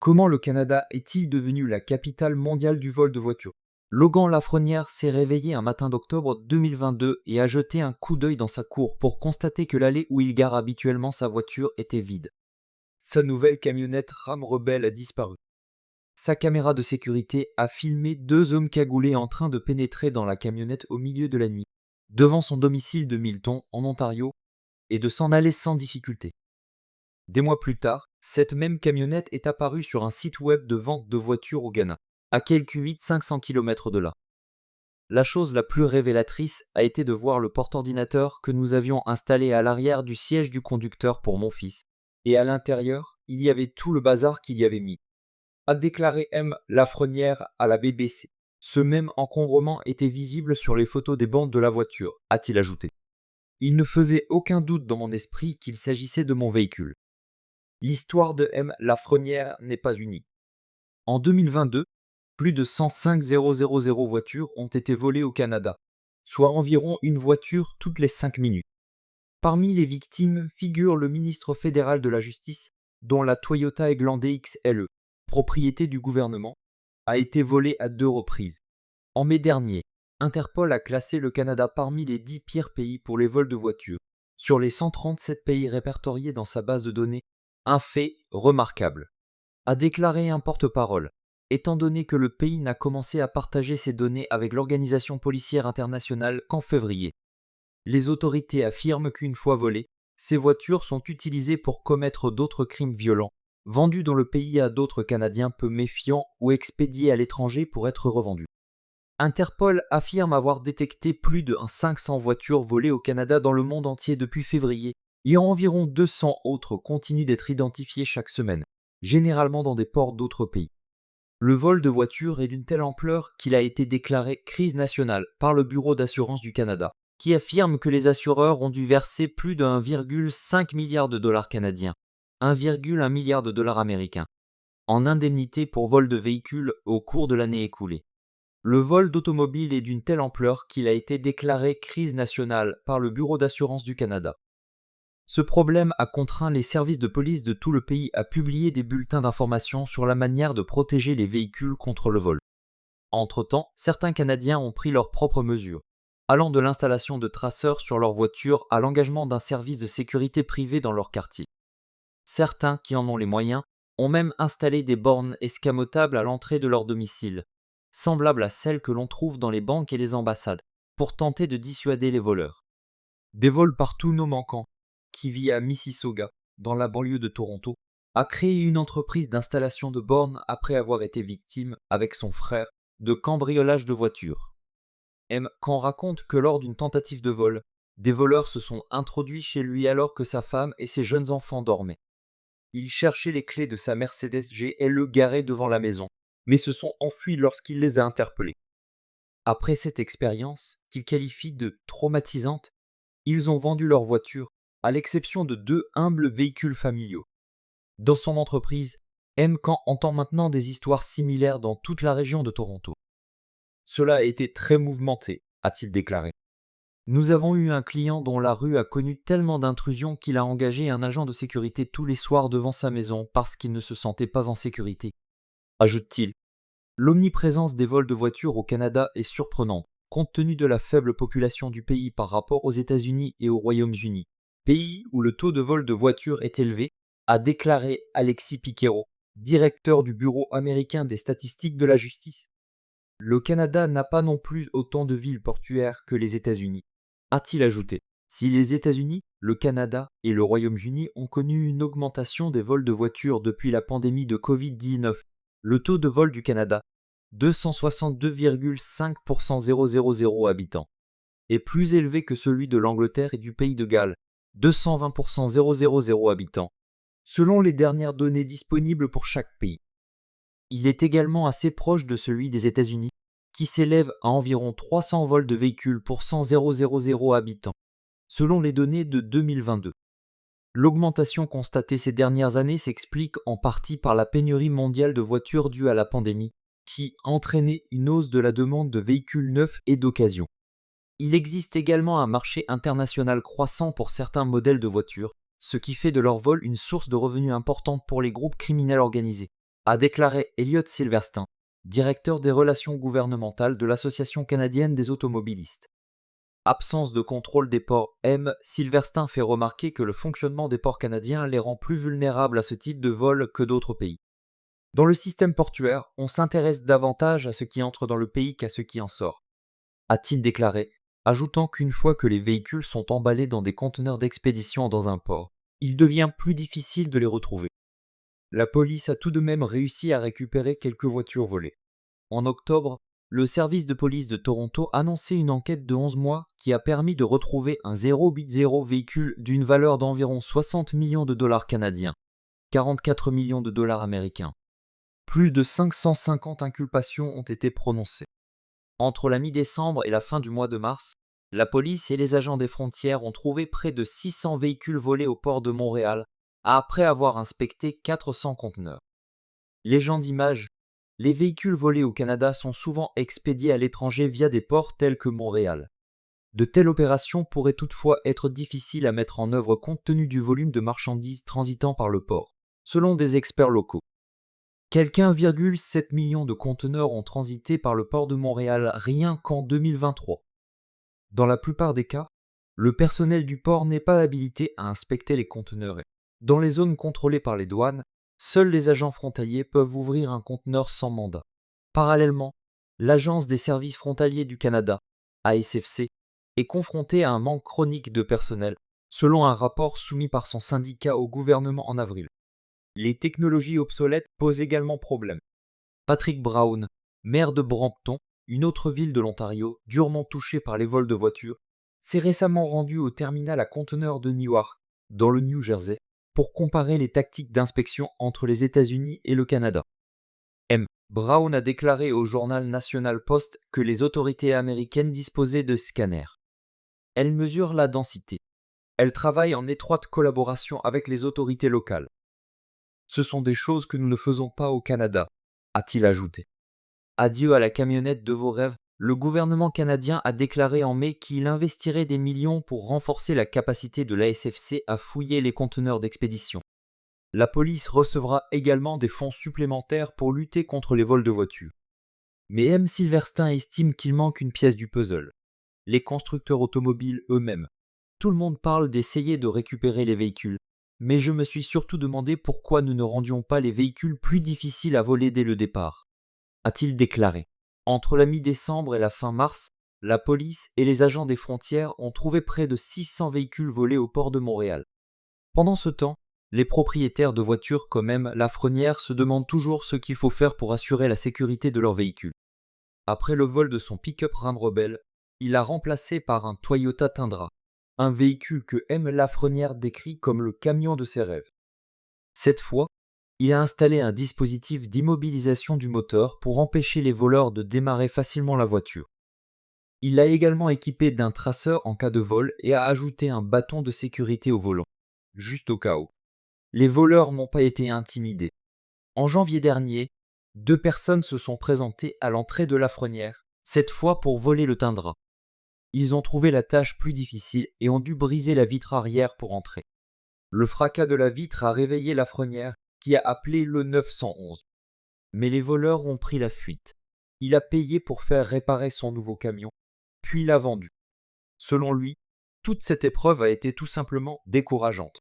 Comment le Canada est-il devenu la capitale mondiale du vol de voitures? Logan Lafrenière s'est réveillé un matin d'octobre 2022 et a jeté un coup d'œil dans sa cour pour constater que l'allée où il gare habituellement sa voiture était vide. Sa nouvelle camionnette Ram Rebelle a disparu. Sa caméra de sécurité a filmé deux hommes cagoulés en train de pénétrer dans la camionnette au milieu de la nuit, devant son domicile de Milton, en Ontario, et de s'en aller sans difficulté. Des mois plus tard, cette même camionnette est apparue sur un site web de vente de voitures au Ghana, à quelques 800-500 km de là. La chose la plus révélatrice a été de voir le porte-ordinateur que nous avions installé à l'arrière du siège du conducteur pour mon fils. Et à l'intérieur, il y avait tout le bazar qu'il y avait mis, a déclaré M. Lafrenière à la BBC. Ce même encombrement était visible sur les photos des bandes de la voiture, a-t-il ajouté. Il ne faisait aucun doute dans mon esprit qu'il s'agissait de mon véhicule. L'histoire de M. Lafrenière n'est pas unique. En 2022, plus de 105 000 voitures ont été volées au Canada, soit environ une voiture toutes les 5 minutes. Parmi les victimes figure le ministre fédéral de la Justice, dont la Toyota Highlander XLE, propriété du gouvernement, a été volée à 2 reprises. En mai dernier, Interpol a classé le Canada parmi les 10 pires pays pour les vols de voitures, sur les 137 pays répertoriés dans sa base de données. Un fait remarquable, a déclaré un porte-parole, étant donné que le pays n'a commencé à partager ses données avec l'Organisation policière internationale qu'en février. Les autorités affirment qu'une fois volées, ces voitures sont utilisées pour commettre d'autres crimes violents, vendues dans le pays à d'autres Canadiens peu méfiants ou expédiées à l'étranger pour être revendues. Interpol affirme avoir détecté plus de 500 voitures volées au Canada dans le monde entier depuis février, et environ 200 autres continuent d'être identifiées chaque semaine, généralement dans des ports d'autres pays. Le vol de voitures est d'une telle ampleur qu'il a été déclaré crise nationale par le Bureau d'assurance du Canada, qui affirme que les assureurs ont dû verser plus de 1,5 milliard de dollars canadiens, 1,1 milliard de dollars américains, en indemnités pour vol de véhicules au cours de l'année écoulée. Le vol d'automobile est d'une telle ampleur qu'il a été déclaré crise nationale par le Bureau d'assurance du Canada. Ce problème a contraint les services de police de tout le pays à publier des bulletins d'information sur la manière de protéger les véhicules contre le vol. Entre-temps, certains Canadiens ont pris leurs propres mesures, allant de l'installation de traceurs sur leurs voitures à l'engagement d'un service de sécurité privé dans leur quartier. Certains, qui en ont les moyens, ont même installé des bornes escamotables à l'entrée de leur domicile, semblables à celles que l'on trouve dans les banques et les ambassades, pour tenter de dissuader les voleurs. Des vols partout non manquants, qui vit à Mississauga, dans la banlieue de Toronto, a créé une entreprise d'installation de bornes après avoir été victime, avec son frère, de cambriolage de voitures. M. Quand raconte que lors d'une tentative de vol, des voleurs se sont introduits chez lui alors que sa femme et ses jeunes enfants dormaient. Ils cherchaient les clés de sa Mercedes GLE garée devant la maison, mais se sont enfuis lorsqu'il les a interpellés. Après cette expérience, qu'il qualifie de traumatisante, ils ont vendu leur voiture, à l'exception de 2 humbles véhicules familiaux. Dans son entreprise, M. Camp entend maintenant des histoires similaires dans toute la région de Toronto. Cela a été très mouvementé, a-t-il déclaré. Nous avons eu un client dont la rue a connu tellement d'intrusions qu'il a engagé un agent de sécurité tous les soirs devant sa maison parce qu'il ne se sentait pas en sécurité, ajoute-t-il. L'omniprésence des vols de voitures au Canada est surprenante, compte tenu de la faible population du pays par rapport aux États-Unis et au Royaume-Uni, pays où le taux de vol de voitures est élevé, a déclaré Alexis Piquero, directeur du Bureau américain des statistiques de la justice. Le Canada n'a pas non plus autant de villes portuaires que les États-Unis, a-t-il ajouté. Si les États-Unis, le Canada et le Royaume-Uni ont connu une augmentation des vols de voitures depuis la pandémie de Covid-19, le taux de vol du Canada, 262,5% 000 habitants, est plus élevé que celui de l'Angleterre et du Pays de Galles, 220% 000 habitants, selon les dernières données disponibles pour chaque pays. Il est également assez proche de celui des États-Unis, qui s'élève à environ 300 vols de véhicules pour 100 000 habitants, selon les données de 2022. L'augmentation constatée ces dernières années s'explique en partie par la pénurie mondiale de voitures due à la pandémie, qui a entraîné une hausse de la demande de véhicules neufs et d'occasion. Il existe également un marché international croissant pour certains modèles de voitures, ce qui fait de leur vol une source de revenus importante pour les groupes criminels organisés. a déclaré Elliot Silverstein, directeur des relations gouvernementales de l'Association canadienne des automobilistes. Absence de contrôle des ports. Silverstein fait remarquer que le fonctionnement des ports canadiens les rend plus vulnérables à ce type de vol que d'autres pays. Dans le système portuaire, on s'intéresse davantage à ce qui entre dans le pays qu'à ce qui en sort, a-t-il déclaré, ajoutant qu'une fois que les véhicules sont emballés dans des conteneurs d'expédition dans un port, il devient plus difficile de les retrouver. La police a tout de même réussi à récupérer quelques voitures volées. En octobre, le service de police de Toronto annonçait une enquête de 11 mois qui a permis de retrouver un 080 véhicule d'une valeur d'environ 60 millions de dollars canadiens, 44 millions de dollars américains. Plus de 550 inculpations ont été prononcées. Entre la mi-décembre et la fin du mois de mars, la police et les agents des frontières ont trouvé près de 600 véhicules volés au port de Montréal, après avoir inspecté 400 conteneurs. Légende image, les véhicules volés au Canada sont souvent expédiés à l'étranger via des ports tels que Montréal. De telles opérations pourraient toutefois être difficiles à mettre en œuvre compte tenu du volume de marchandises transitant par le port, selon des experts locaux. Quelque 1,7 million de conteneurs ont transité par le port de Montréal rien qu'en 2023. Dans la plupart des cas, le personnel du port n'est pas habilité à inspecter les conteneurs. Dans les zones contrôlées par les douanes, seuls les agents frontaliers peuvent ouvrir un conteneur sans mandat. Parallèlement, l'Agence des services frontaliers du Canada, ASFC, est confrontée à un manque chronique de personnel, selon un rapport soumis par son syndicat au gouvernement en avril. Les technologies obsolètes posent également problème. Patrick Brown, maire de Brampton, une autre ville de l'Ontario, durement touchée par les vols de voitures, s'est récemment rendu au terminal à conteneurs de Newark, dans le New Jersey, pour comparer les tactiques d'inspection entre les États-Unis et le Canada. Brown a déclaré au journal National Post que les autorités américaines disposaient de scanners. Elles mesurent la densité. Elles travaillent en étroite collaboration avec les autorités locales. Ce sont des choses que nous ne faisons pas au Canada, a-t-il ajouté. Adieu à la camionnette de vos rêves, le gouvernement canadien a déclaré en mai qu'il investirait des millions pour renforcer la capacité de l'ASFC à fouiller les conteneurs d'expédition. La police recevra également des fonds supplémentaires pour lutter contre les vols de voitures. Mais Silverstein estime qu'il manque une pièce du puzzle. Les constructeurs automobiles eux-mêmes. Tout le monde parle d'essayer de récupérer les véhicules, mais je me suis surtout demandé pourquoi nous ne rendions pas les véhicules plus difficiles à voler dès le départ, a-t-il déclaré. Entre la mi-décembre et la fin mars, la police et les agents des frontières ont trouvé près de 600 véhicules volés au port de Montréal. Pendant ce temps, les propriétaires de voitures comme Lafrenière se demandent toujours ce qu'il faut faire pour assurer la sécurité de leurs véhicules. Après le vol de son pick-up Ram Rebel, il l'a remplacé par un Toyota Tundra, un véhicule que Lafrenière décrit comme le camion de ses rêves. Cette fois, il a installé un dispositif d'immobilisation du moteur pour empêcher les voleurs de démarrer facilement la voiture. Il l'a également équipé d'un traceur en cas de vol et a ajouté un bâton de sécurité au volant, juste au cas où. Les voleurs n'ont pas été intimidés. En janvier dernier, 2 personnes se sont présentées à l'entrée de Lafrenière, cette fois pour voler le Tundra. Ils ont trouvé la tâche plus difficile et ont dû briser la vitre arrière pour entrer. Le fracas de la vitre a réveillé Lafrenière, qui a appelé le 911. Mais les voleurs ont pris la fuite. Il a payé pour faire réparer son nouveau camion, puis l'a vendu. Selon lui, toute cette épreuve a été tout simplement décourageante.